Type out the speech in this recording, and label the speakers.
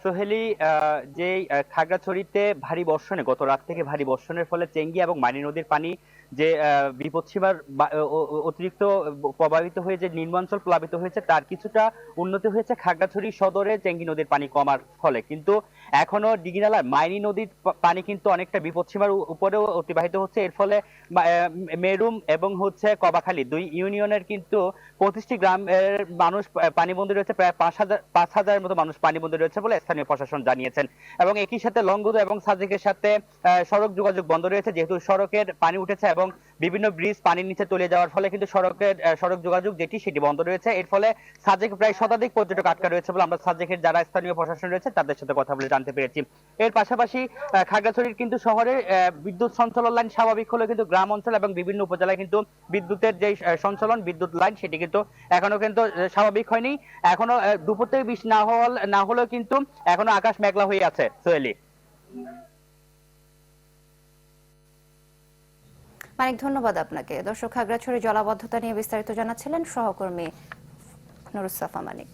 Speaker 1: সোহেলি, যে খাগড়াছড়িতে ভারী বর্ষণে গত রাত থেকে ভারী বর্ষণের ফলে চেঙ্গি এবং মানি নদীর পানি যে বিপদসীমার অতিরিক্ত প্রভাবিত হয়ে যে নিম্নাঞ্চল প্লাবিত হয়েছে তার কিছুটা উন্নতি হয়েছে খাগড়াছড়ি সদরে চেঙ্গি নদীর পানি কমার ফলে, কিন্তু এখনো দিঘিনালার মাইনী নদীর পানি কিন্তু অনেকটা বিপদসীমার উপরেও অতিবাহিত হচ্ছে। এর ফলে মেরুম এবং হচ্ছে কবাখালী দুই ইউনিয়নের কিন্তু 25টি গ্রামের মানুষ পানিবন্দী রয়েছে, প্রায় 5,000-এর মতো মানুষ পানিবন্দী রয়েছে বলে স্থানীয় প্রশাসন জানিয়েছেন। এবং একই সাথে লংগদু এবং সাজেকের সাথে সড়ক যোগাযোগ বন্ধ রয়েছে, যেহেতু সড়কের পানি উঠেছে এবং বিভিন্ন ব্রিজ পানির নিচে তলিয়ে যাওয়ার ফলে কিন্তু সড়ক যোগাযোগ সেটি বন্ধ রয়েছে। এর ফলে সাজেক প্রায় শতাধিক পর্যটক আটকা রয়েছে বলে আমরা সাজেকের যারা স্থানীয় প্রশাসন রয়েছে তাদের সাথে কথা বলে জানতে পেরেছি। এর পাশাপাশি খাগড়াছড়ির কিন্তু শহরে বিদ্যুৎ সঞ্চালন লাইন স্বাভাবিক হলেও কিন্তু গ্রাম অঞ্চল এবং বিভিন্ন উপজেলায় কিন্তু বিদ্যুতের যে সঞ্চালন বিদ্যুৎ লাইন সেটি কিন্তু এখনো কিন্তু স্বাভাবিক হয়নি। এখনো দুপুর থেকে বৃষ্টি না হলেও কিন্তু এখনো আকাশ মেঘলা হয়ে আছে। সোহেলি,
Speaker 2: অনেক ধন্যবাদ আপনাকে। দর্শক, খাগড়াছড়ি জলাবদ্ধতা নিয়ে বিস্তারিত জানাচ্ছিলেন সহকর্মী নুরুস সাফা মানিক।